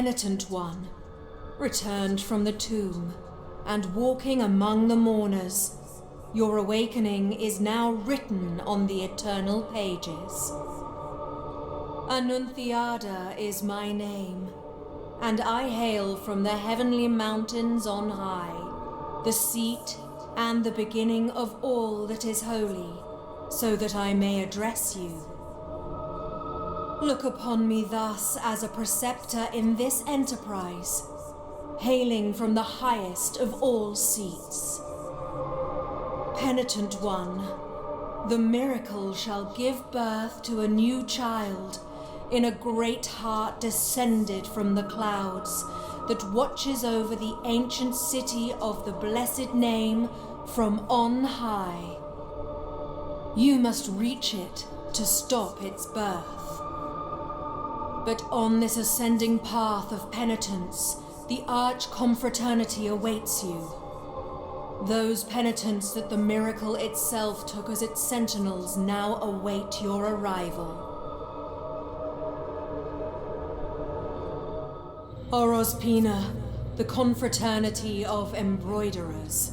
Penitent one, returned from the tomb, and walking among the mourners, your awakening is now written on the eternal pages. Annunciada is my name, and I hail from the heavenly mountains on high, the seat and the beginning of all that is holy, so that I may address you. Look upon me thus as a preceptor in this enterprise, hailing from the highest of all seats. Penitent one, the miracle shall give birth to a new child in a great heart descended from the clouds that watches over the ancient city of the blessed name from on high. You must reach it to stop its birth. But on this ascending path of penitence, the arch-confraternity awaits you. Those penitents that the miracle itself took as its sentinels now await your arrival. Oros Pina, the confraternity of embroiderers.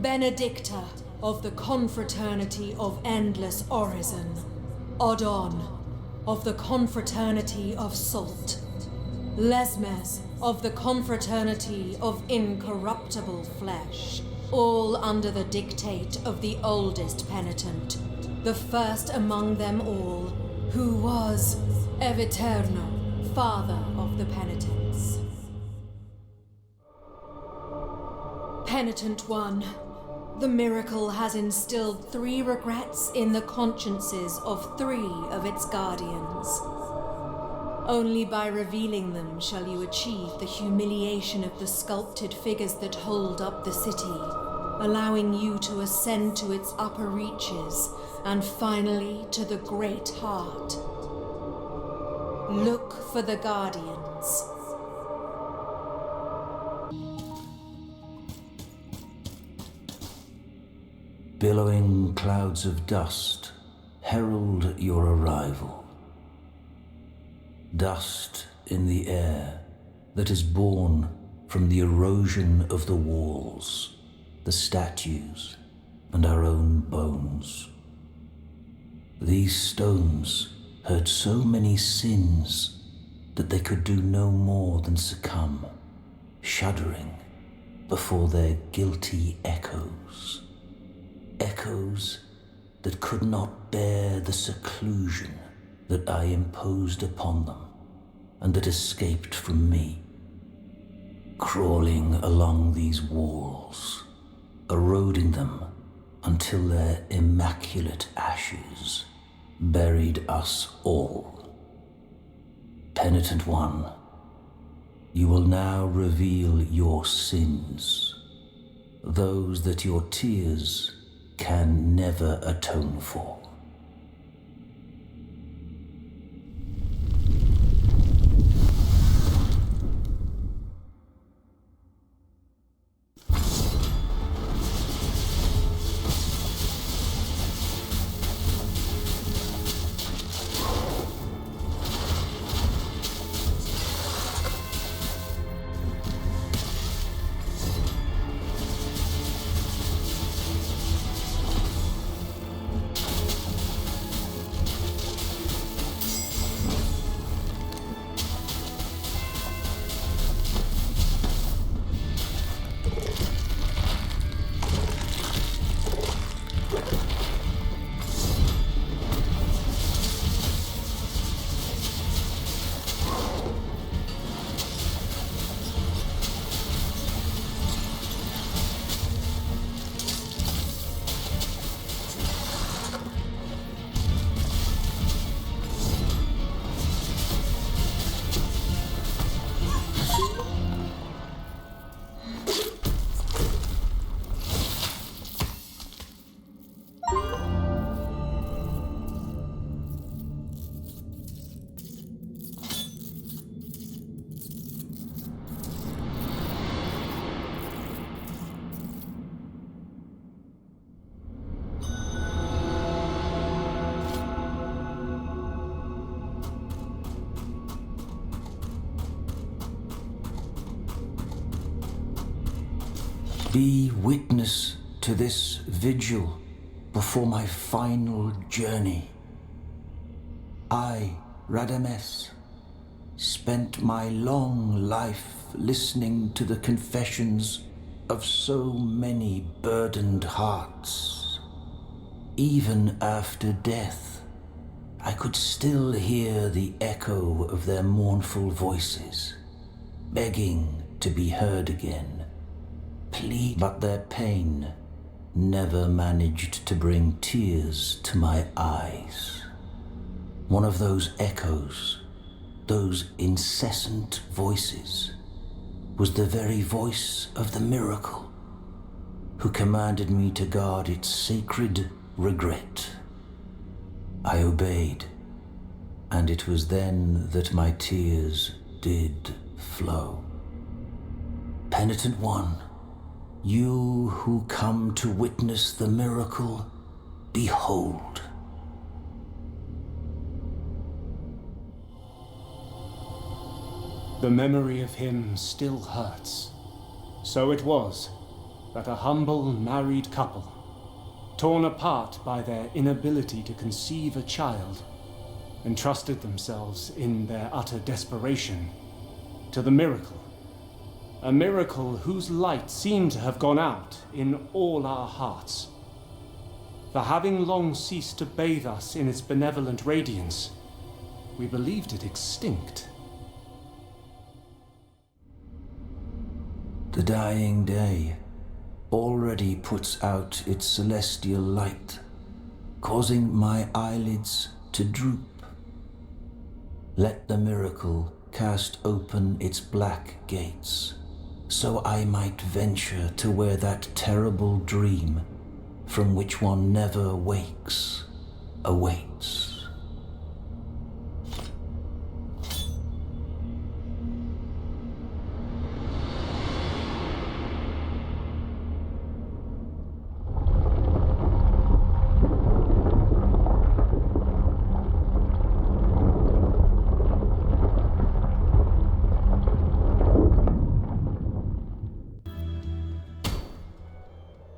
Benedicta of the confraternity of endless orison. Odon of the confraternity of salt. Lesmes of the confraternity of incorruptible flesh, all under the dictate of the oldest penitent, the first among them all, who was Eviterno, father of the penitents. Penitent one, the miracle has instilled 3 regrets in the consciences of 3 of its guardians. Only by revealing them shall you achieve the humiliation of the sculpted figures that hold up the city, allowing you to ascend to its upper reaches and finally to the great heart. Look for the guardians. Billowing clouds of dust herald your arrival. Dust in the air that is born from the erosion of the walls, the statues, and our own bones. These stones heard so many sins that they could do no more than succumb, shuddering before their guilty echoes. Echoes that could not bear the seclusion that I imposed upon them and that escaped from me. Crawling along these walls, eroding them until their immaculate ashes buried us all. Penitent one, you will now reveal your sins, those that your tears can never atone for. Be witness to this vigil before my final journey. I, Radames, spent my long life listening to the confessions of so many burdened hearts. Even after death, I could still hear the echo of their mournful voices, begging to be heard again. But their pain never managed to bring tears to my eyes. One of those echoes, those incessant voices, was the very voice of the miracle, who commanded me to guard its sacred regret. I obeyed, and it was then that my tears did flow. Penitent one, you who come to witness the miracle, behold. The memory of him still hurts. So it was that a humble married couple, torn apart by their inability to conceive a child, entrusted themselves in their utter desperation to the miracle. A miracle whose light seemed to have gone out in all our hearts. For having long ceased to bathe us in its benevolent radiance, we believed it extinct. The dying day already puts out its celestial light, causing my eyelids to droop. Let the miracle cast open its black gates, so I might venture to where that terrible dream, from which one never wakes, awaits.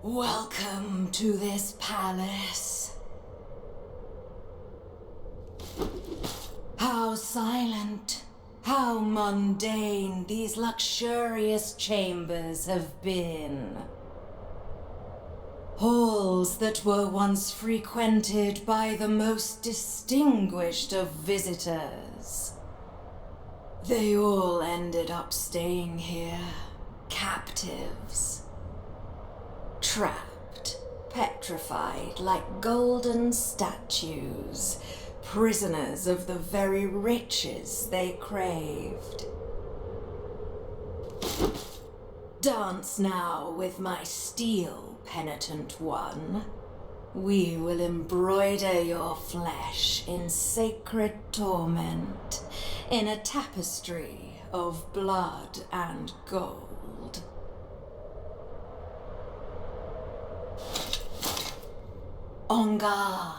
Welcome to this palace. How silent, how mundane these luxurious chambers have been. Halls that were once frequented by the most distinguished of visitors. They all ended up staying here, captives. Trapped, petrified like golden statues, prisoners of the very riches they craved. Dance now with my steel, penitent one. We will embroider your flesh in sacred torment, in a tapestry of blood and gold. On guard.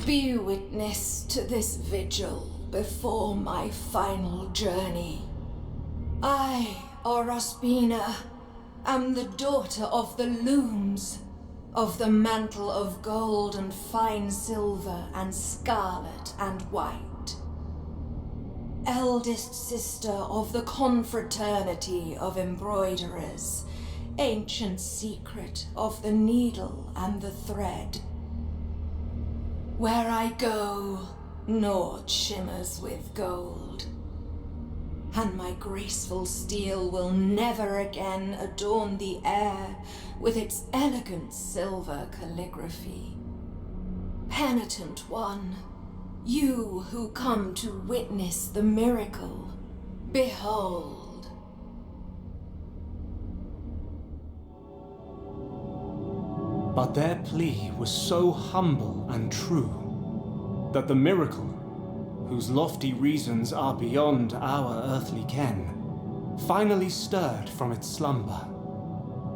Be witness to this vigil before my final journey. I, Orospina, am the daughter of the looms, of the mantle of gold and fine silver and scarlet and white. Eldest sister of the confraternity of embroiderers, ancient secret of the needle and the thread. Where I go, naught shimmers with gold, and my graceful steel will never again adorn the air with its elegant silver calligraphy. Penitent one, you who come to witness the miracle, behold. But their plea was so humble and true that the miracle, whose lofty reasons are beyond our earthly ken, finally stirred from its slumber,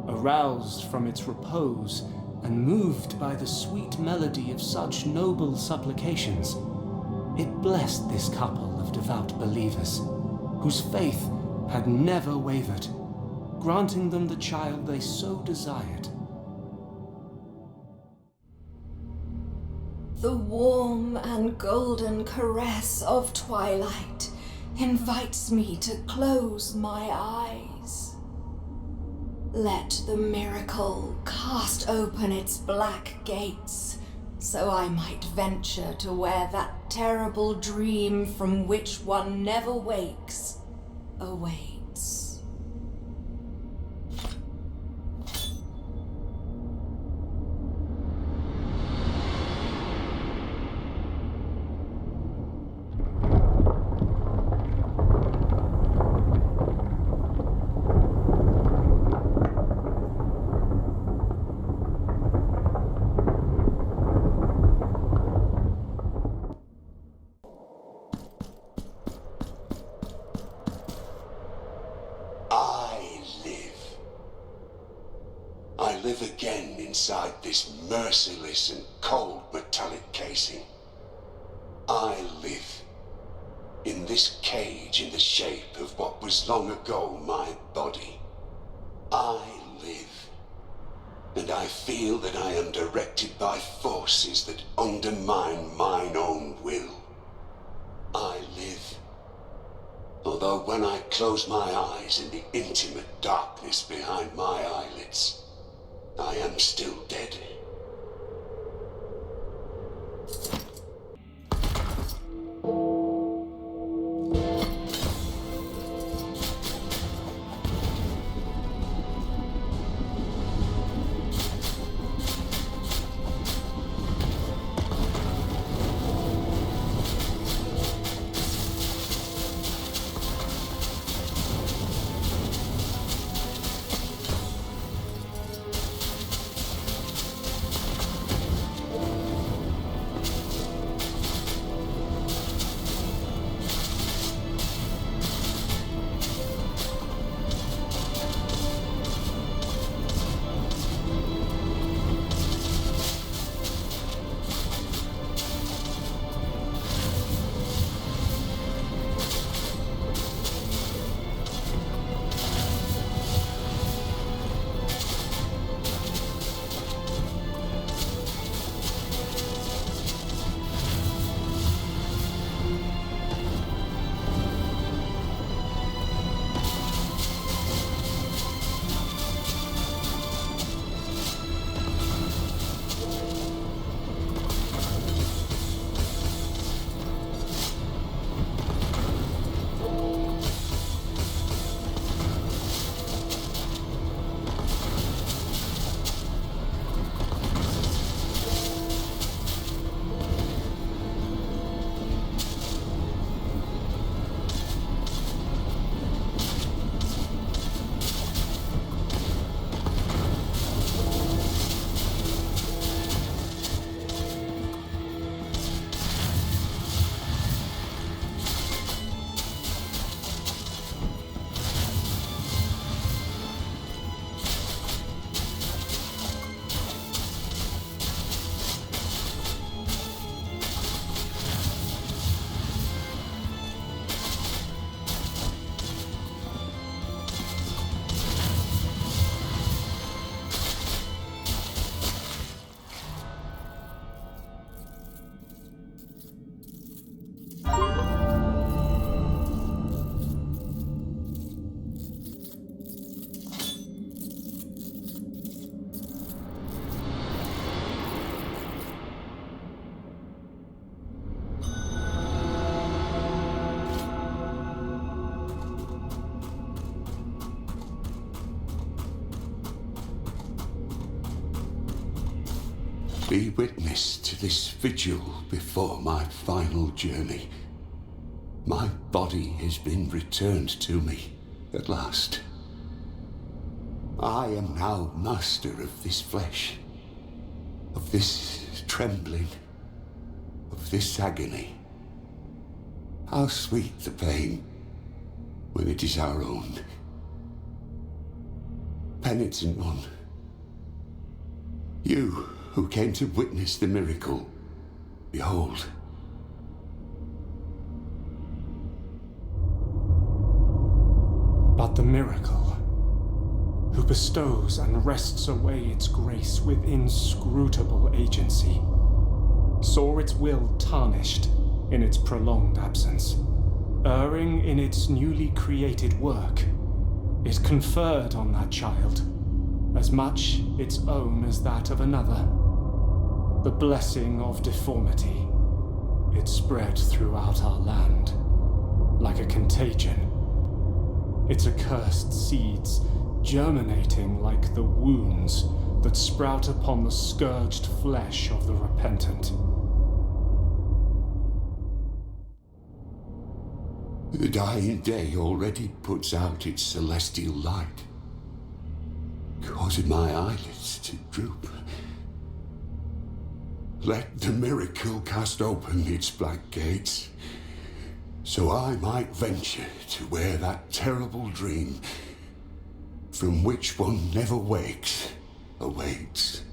aroused from its repose, and moved by the sweet melody of such noble supplications, it blessed this couple of devout believers, whose faith had never wavered, granting them the child they so desired. The warm and golden caress of twilight invites me to close my eyes. Let the miracle cast open its black gates, so I might venture to where that terrible dream from which one never wakes awaits. Live again inside this merciless and cold metallic casing. I live in this cage in the shape of what was long ago my body. I live, and I feel that I am directed by forces that undermine mine own will. I live, although when I close my eyes in the intimate darkness behind my eyelids, I am still dead. be witness to this vigil before my final journey. My body has been returned to me at last. I am now master of this flesh, of this trembling, of this agony. How sweet the pain when it is our own. Penitent one, you who came to witness the miracle, behold. But the miracle, who bestows and wrests away its grace with inscrutable agency, saw its will tarnished in its prolonged absence. Erring in its newly created work, it conferred on that child as much its own as that of another. The blessing of deformity. It spread throughout our land like a contagion. Its accursed seeds germinating like the wounds that sprout upon the scourged flesh of the repentant. The dying day already puts out its celestial light, causing my eyelids to droop. Let the miracle cast open its black gates, so I might venture to where that terrible dream, from which one never wakes, awaits.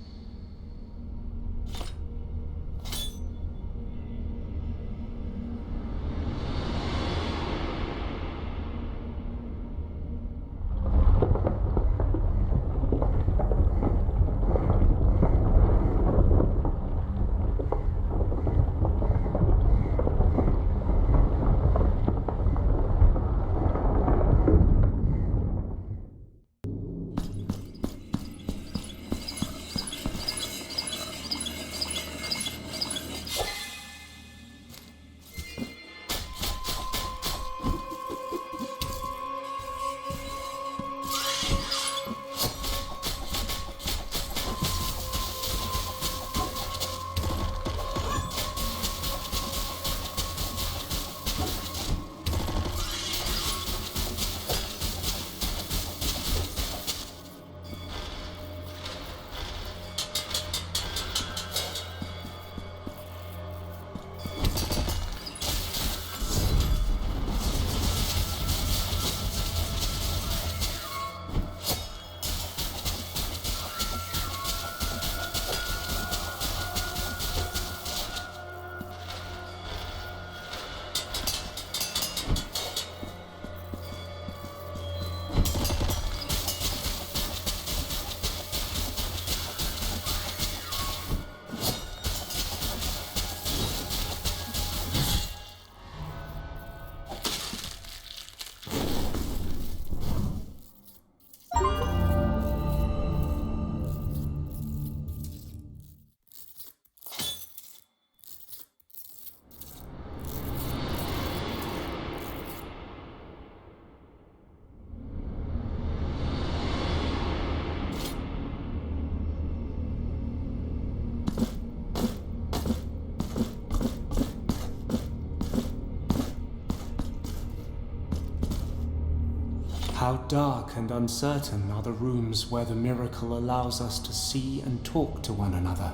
How dark and uncertain are the rooms where the miracle allows us to see and talk to one another,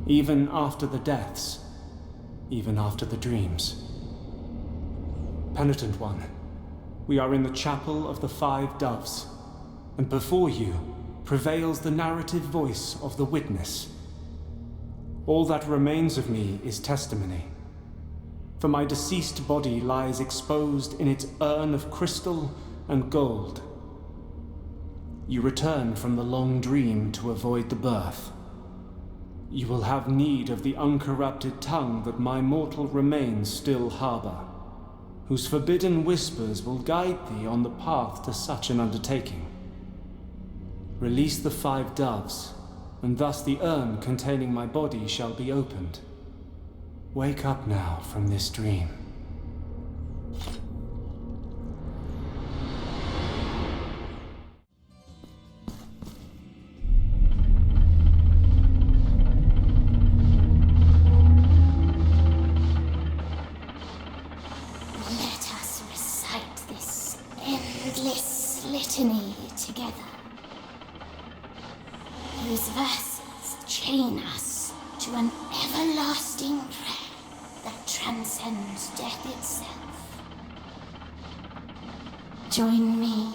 even after the deaths, even after the dreams. Penitent one, we are in the chapel of the 5 doves, and before you prevails the narrative voice of the witness. All that remains of me is testimony, for my deceased body lies exposed in its urn of crystal and gold. You return from the long dream to avoid the birth. You will have need of the uncorrupted tongue that my mortal remains still harbor, whose forbidden whispers will guide thee on the path to such an undertaking. Release the 5 doves, and thus the urn containing my body shall be opened. Wake up now from this dream. endless litany together, whose verses chain us to an everlasting prayer that transcends death itself. Join me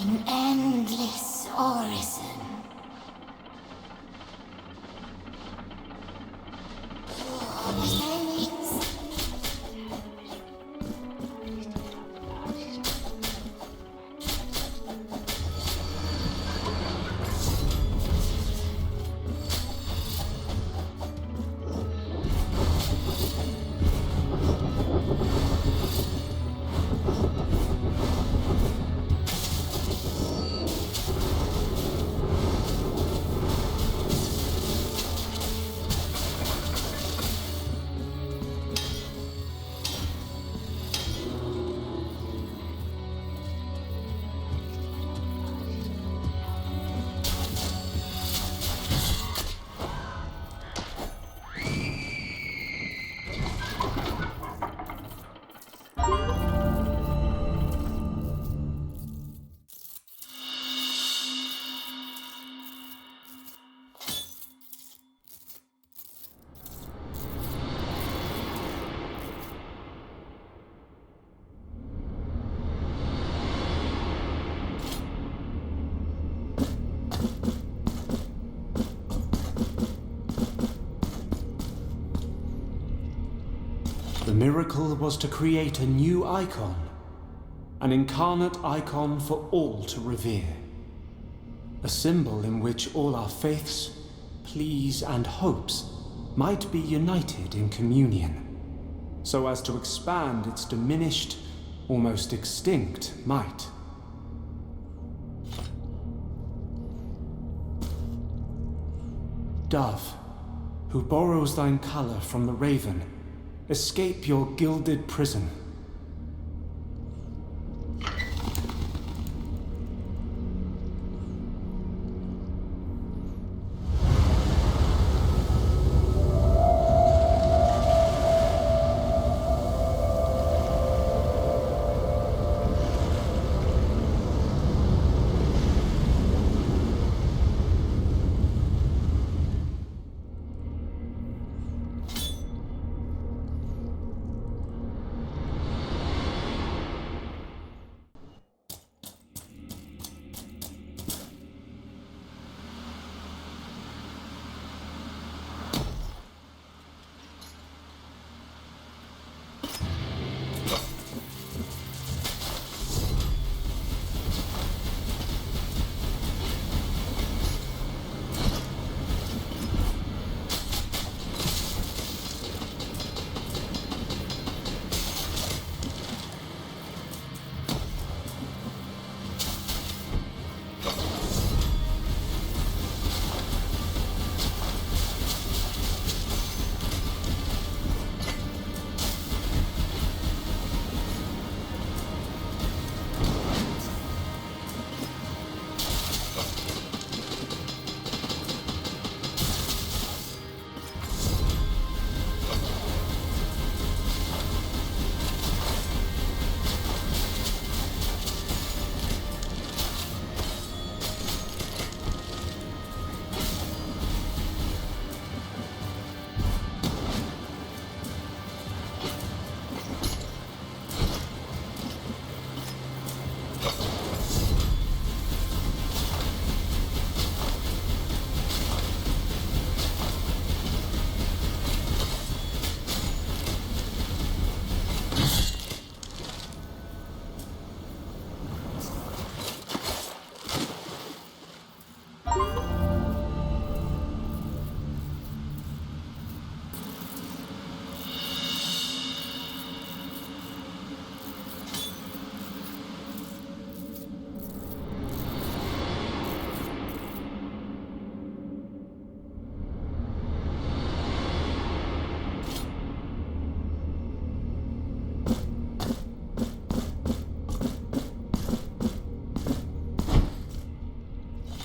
in endless orison. The miracle was to create a new icon, an incarnate icon for all to revere. A symbol in which all our faiths, pleas, and hopes might be united in communion, so as to expand its diminished, almost extinct might. Dove, who borrows thine colour from the raven, escape your gilded prison.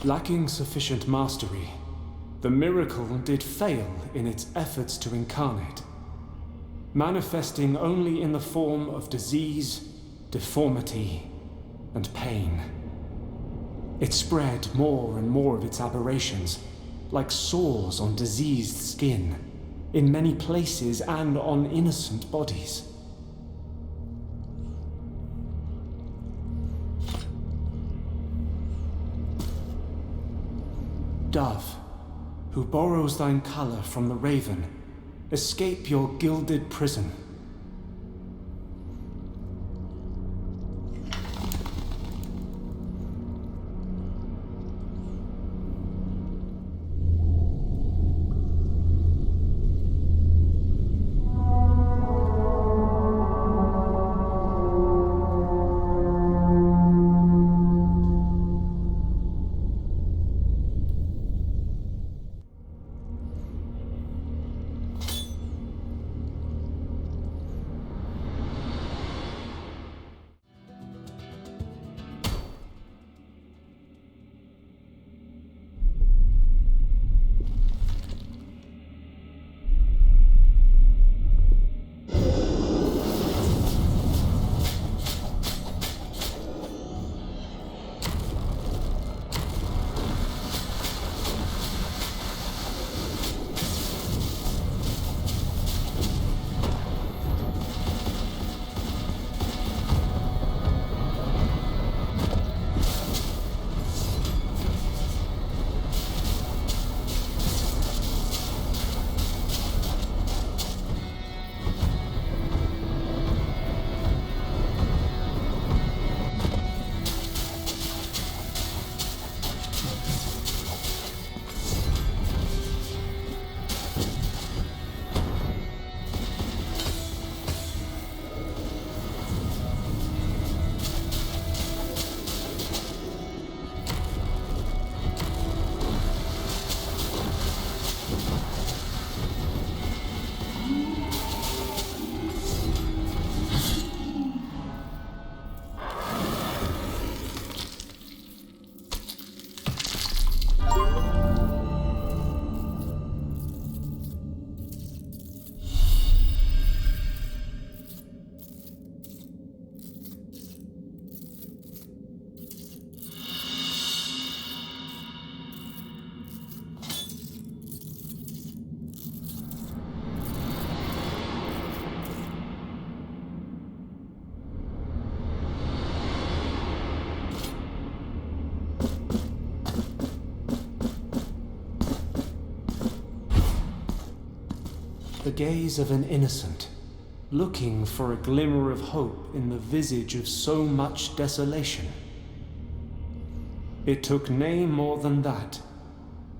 Lacking sufficient mastery, the miracle did fail in its efforts to incarnate, manifesting only in the form of disease, deformity, and pain. It spread more and more of its aberrations, like sores on diseased skin, in many places and on innocent bodies. Dove, who borrows thine colour from the raven, escape your gilded prison. The gaze of an innocent, looking for a glimmer of hope in the visage of so much desolation. It took nay more than that,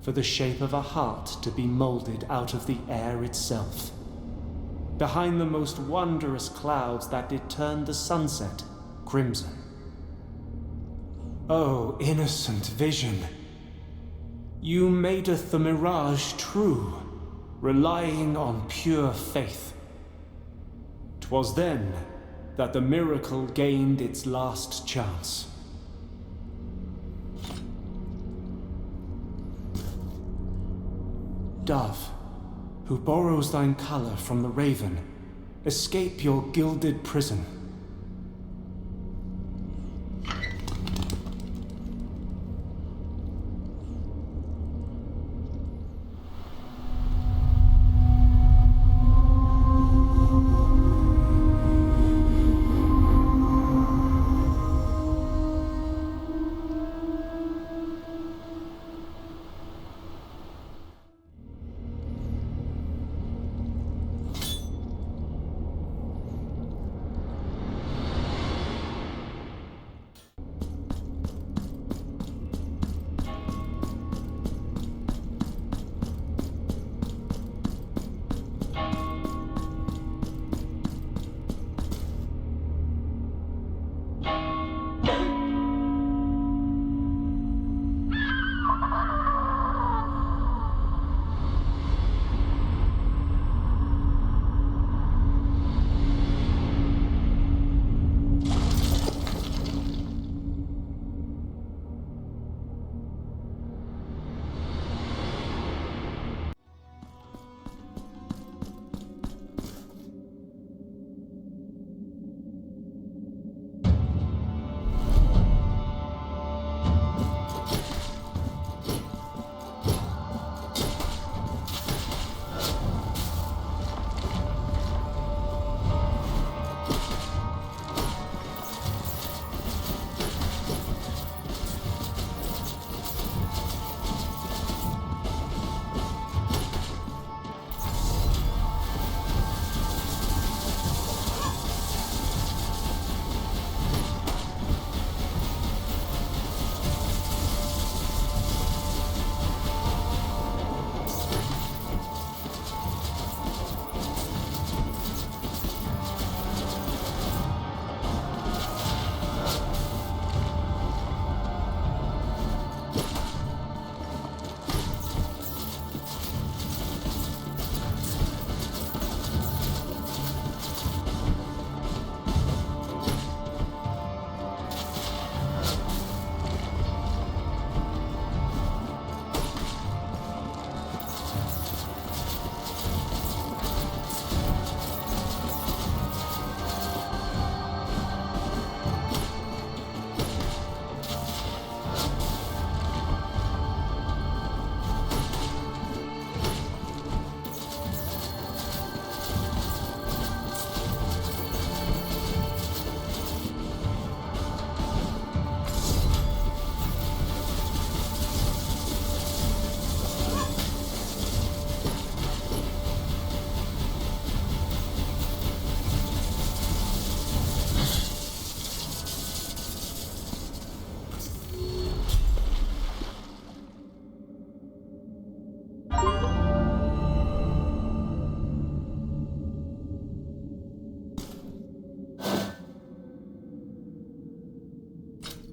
for the shape of a heart to be moulded out of the air itself, behind the most wondrous clouds that did turn the sunset crimson. Oh, innocent vision, you madeth the mirage true, relying on pure faith. 'Twas then that the miracle gained its last chance. Dove, who borrows thine colour from the raven, escape your gilded prison.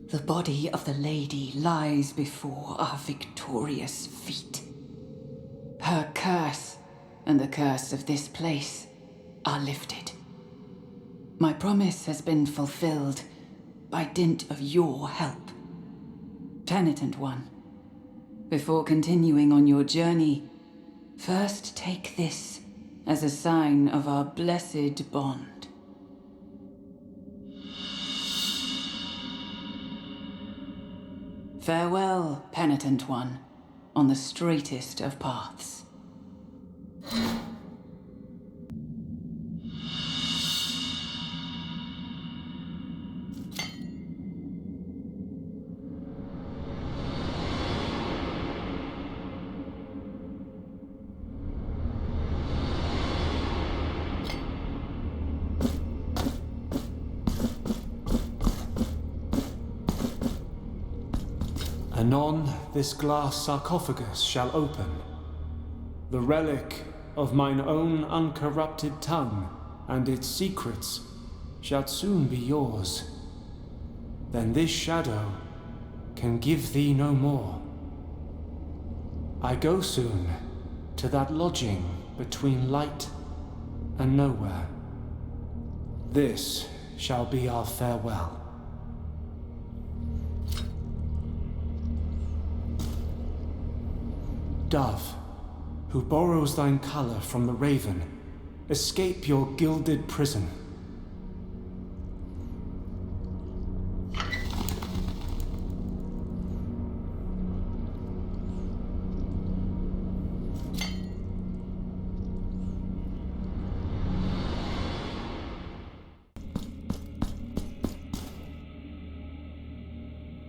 The body of the lady lies before our victorious feet. Her curse and the curse of this place are lifted. My promise has been fulfilled by dint of your help. Penitent one, before continuing on your journey, first take this as a sign of our blessed bond. Farewell, penitent one, on the straightest of paths. Anon this glass sarcophagus shall open, the relic of mine own uncorrupted tongue, and its secrets shall soon be yours. Then this shadow can give thee no more. I go soon to that lodging between light and nowhere. This shall be our farewell. Dove, who borrows thine colour from the raven, escape your gilded prison.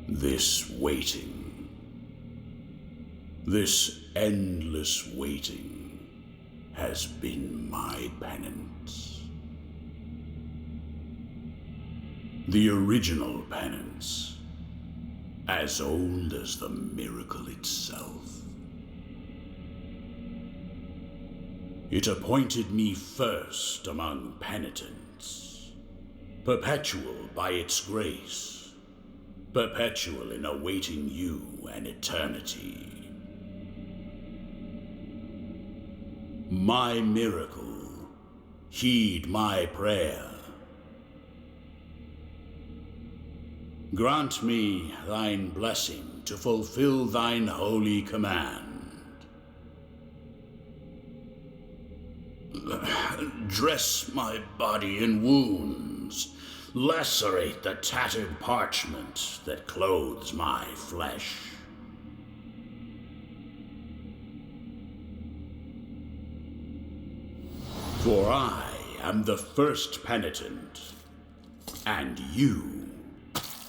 This waiting, this endless waiting, has been my penance. The original penance, as old as the miracle itself. It appointed me first among penitents, perpetual by its grace, perpetual in awaiting you an eternity. My miracle, heed my prayer. Grant me thine blessing to fulfill thine holy command. Dress my body in wounds, lacerate the tattered parchment that clothes my flesh. For I am the first penitent, and you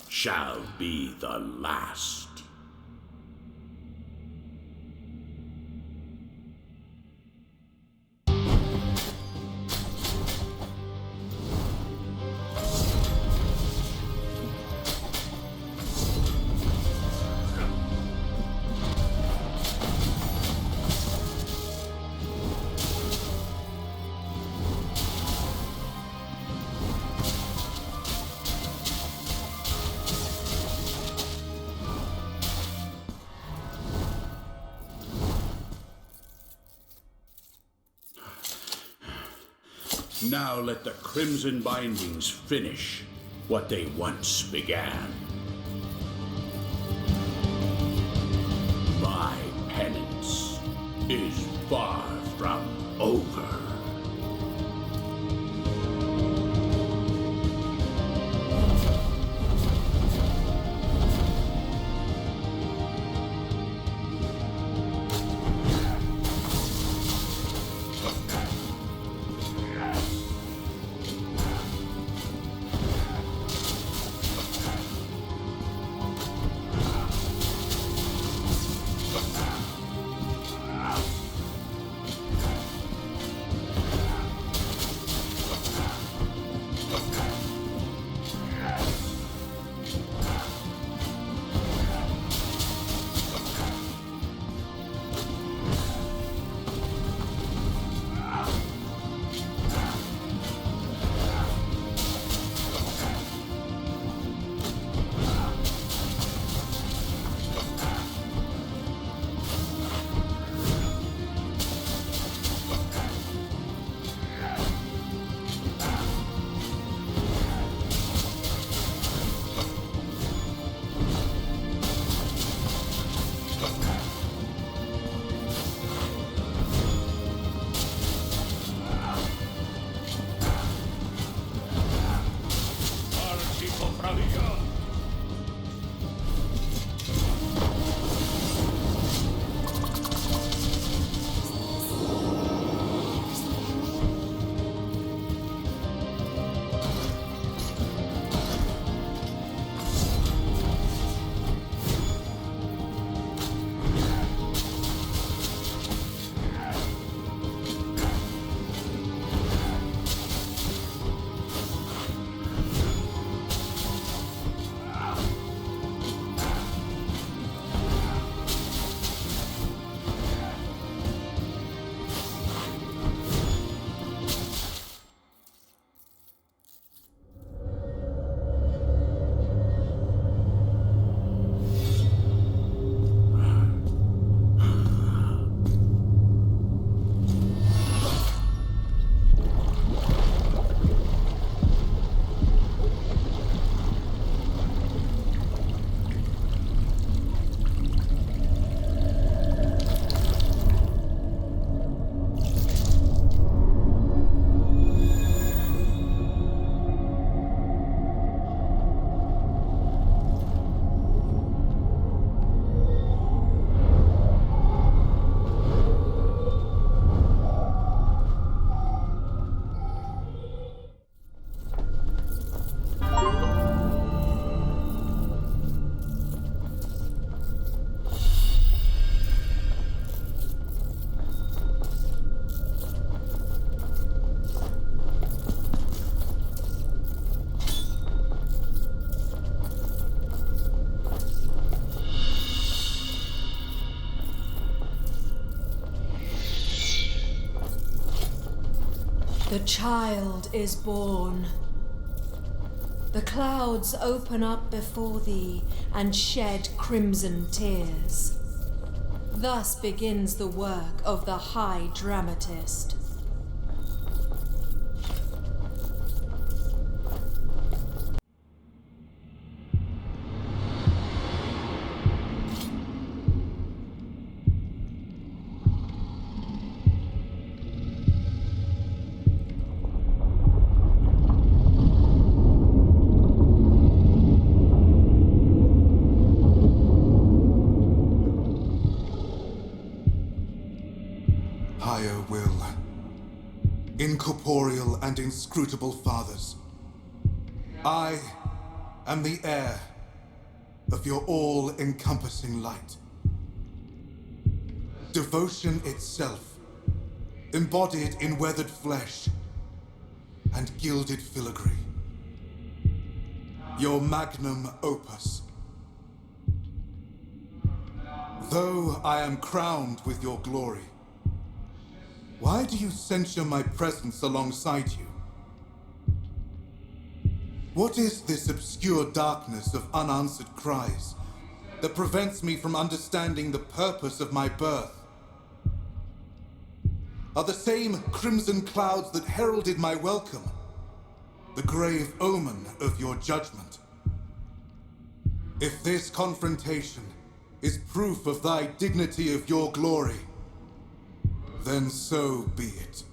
shall be the last. Now let the crimson bindings finish what they once began. My penance is far from over. The child is born. The clouds open up before thee and shed crimson tears. Thus begins the work of the high dramatist. Higher will, incorporeal and inscrutable fathers, I am the heir of your all-encompassing light. Devotion itself, embodied in weathered flesh and gilded filigree. Your magnum opus. Though I am crowned with your glory, why do you censure my presence alongside you? What is this obscure darkness of unanswered cries that prevents me from understanding the purpose of my birth? Are the same crimson clouds that heralded my welcome the grave omen of your judgment? If this confrontation is proof of thy dignity of your glory, then so be it.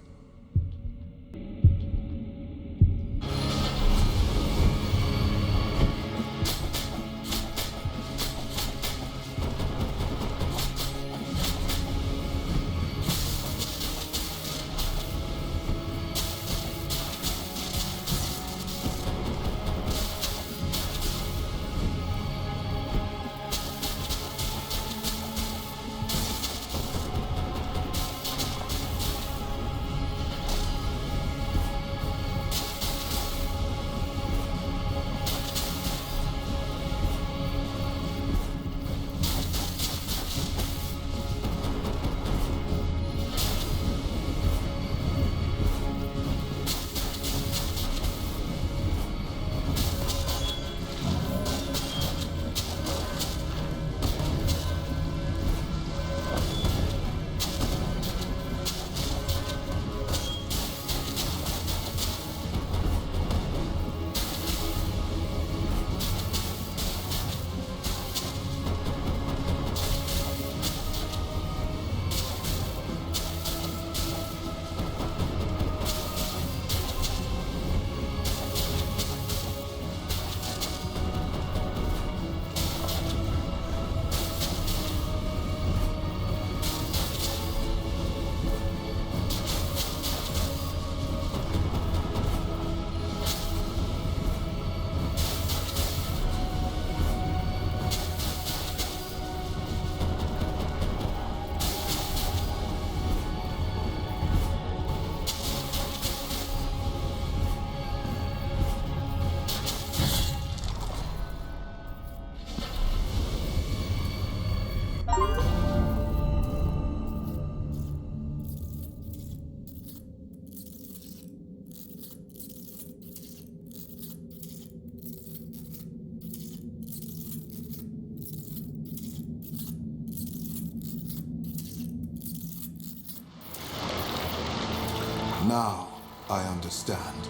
Now I understand.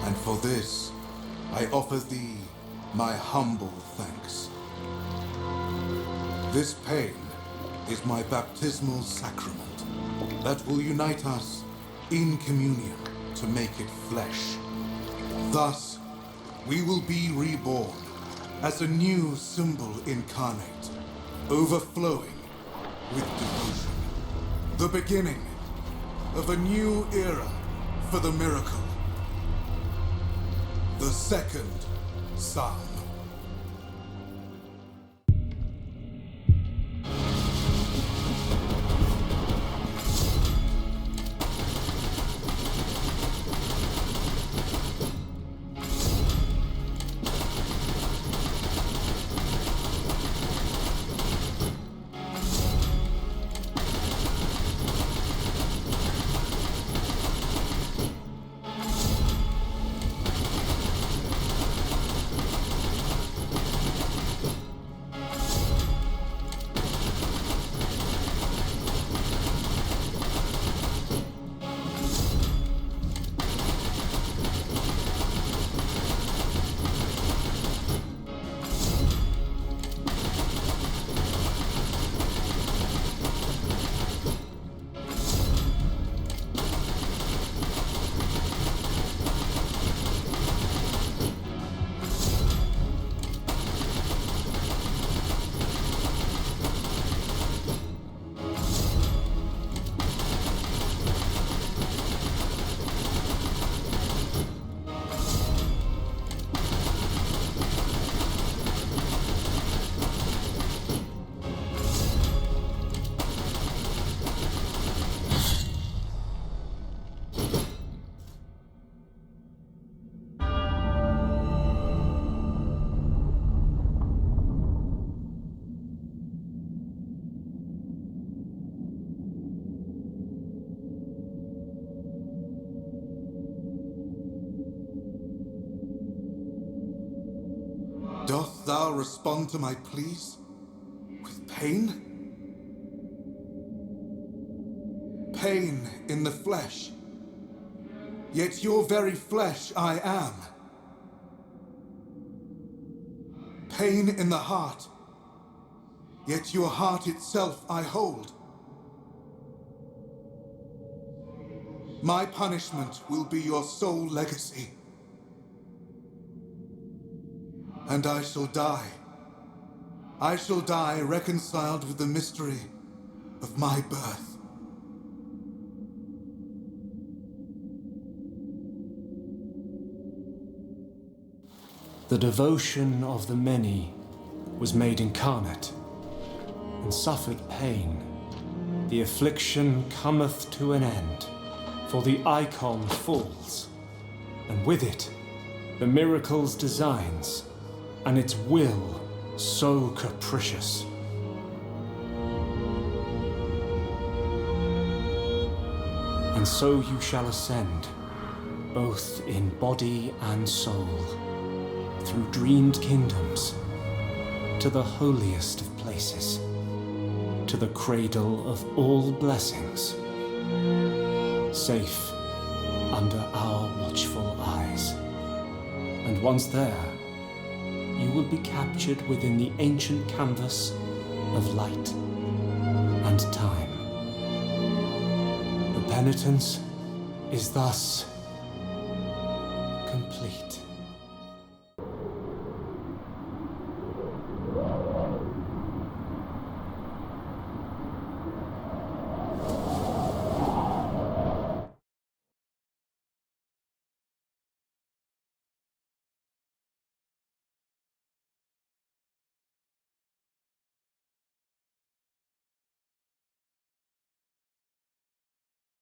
And for this, I offer thee my humble thanks. This pain is my baptismal sacrament that will unite us in communion to make it flesh. Thus, we will be reborn as a new symbol incarnate, overflowing with devotion. The beginning of a new era for the miracle. The second Psalm. Doth thou respond to my pleas with pain? Pain in the flesh, yet your very flesh I am. Pain in the heart, yet your heart itself I hold. My punishment will be your sole legacy. And I shall die. I shall die reconciled with the mystery of my birth. The devotion of the many was made incarnate and suffered pain. The affliction cometh to an end, for the icon falls, and with it the miracle's designs, and its will so capricious. And so you shall ascend, both in body and soul, through dreamed kingdoms, to the holiest of places, to the cradle of all blessings, safe under our watchful eyes. And once there, you will be captured within the ancient canvas of light and time. The penitence is thus complete.